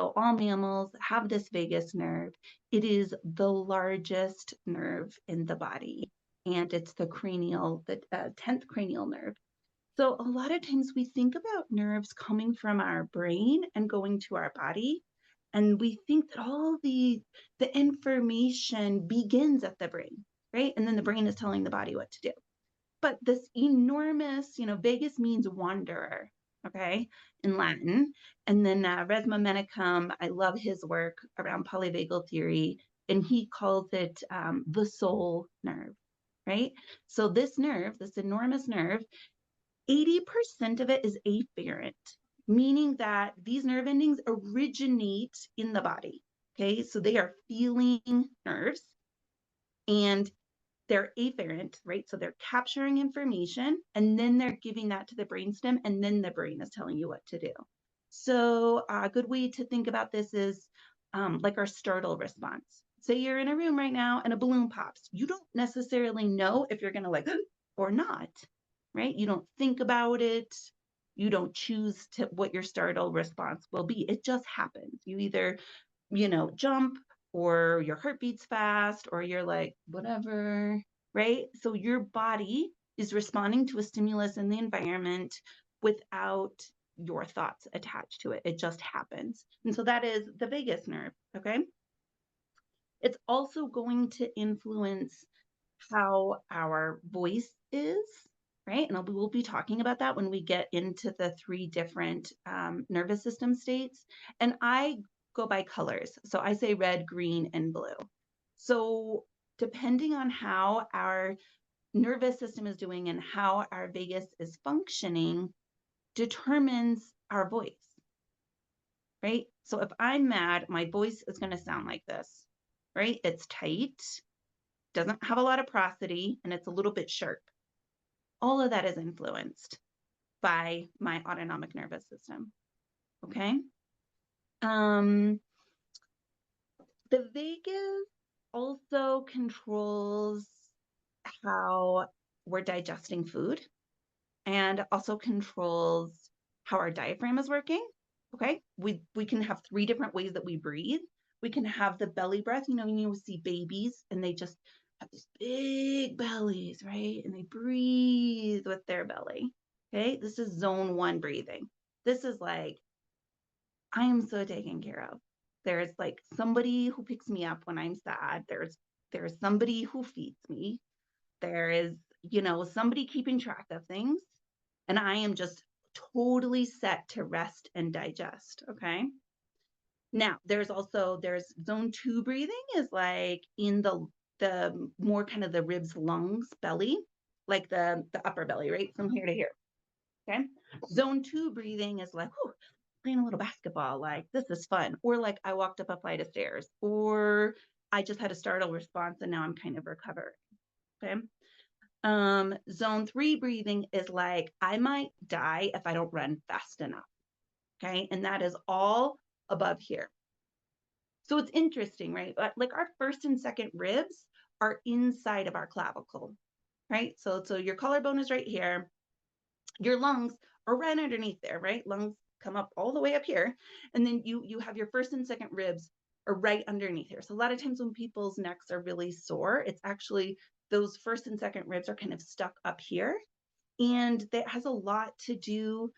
So all mammals have this vagus nerve. It is the largest nerve in the body, and it's the 10th cranial nerve. So a lot of times we think about nerves coming from our brain and going to our body, and we think that all the information begins at the brain, right? And then the brain is telling the body what to do. But this enormous, vagus means wanderer, okay, in Latin. And then Resma Menakem, I love his work around polyvagal theory, and he calls it the soul nerve, right? So this nerve, this enormous nerve, 80% of it is afferent, meaning that these nerve endings originate in the body, okay? So they are feeling nerves, and they're afferent, right? So they're capturing information, and then they're giving that to the brainstem, and then the brain is telling you what to do. So a good way to think about this is like our startle response. Say you're in a room right now and a balloon pops. You don't necessarily know if you're going to like or not, right? You don't think about it. You don't choose to what your startle response will be. It just happens. You either, jump, or your heart beats fast, or you're like, whatever, right? So your body is responding to a stimulus in the environment without your thoughts attached to it. It just happens. And so that is the vagus nerve, okay? It's also going to influence how our voice is, right? And we'll be talking about that when we get into the 3 different nervous system states. And I go by colors. So I say red, green, and blue. So depending on how our nervous system is doing and how our vagus is functioning determines our voice, right? So if I'm mad, my voice is going to sound like this, right? It's tight, doesn't have a lot of prosody, and it's a little bit sharp. All of that is influenced by my autonomic nervous system, okay? The vagus also controls how we're digesting food, and also controls how our diaphragm is working, okay? We can have 3 different ways that we breathe. We can have the belly breath. When you see babies and they just have these big bellies, right? And they breathe with their belly, okay? This is zone 1 breathing. This is like, I am so taken care of. There's like somebody who picks me up when I'm sad. There's somebody who feeds me. There is, somebody keeping track of things. And I am just totally set to rest and digest, okay? Now, there's zone 2 breathing is like in the more kind of the ribs, lungs, belly, like the upper belly, right? From here to here, okay? Zone 2 breathing is like, whew, playing a little basketball, like this is fun. Or like I walked up a flight of stairs, or I just had a startle response and now I'm kind of recovering, okay? Zone 3 breathing is like, I might die if I don't run fast enough, okay? And that is all above here. So it's interesting, right? Like our first and second ribs are inside of our clavicle, right? So your collarbone is right here. Your lungs are right underneath there, right? Lungs come up all the way up here. And then you have your first and second ribs are right underneath here. So a lot of times when people's necks are really sore, it's actually those first and second ribs are kind of stuck up here. And that has a lot to do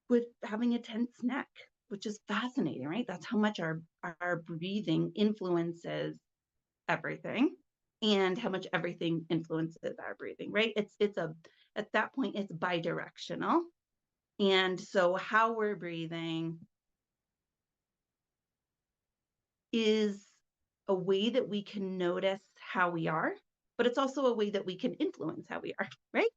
with having a tense neck, which is fascinating, right? That's how much our breathing influences everything, and how much everything influences our breathing, right? At that point, it's bidirectional. And so how we're breathing is a way that we can notice how we are, but it's also a way that we can influence how we are, right?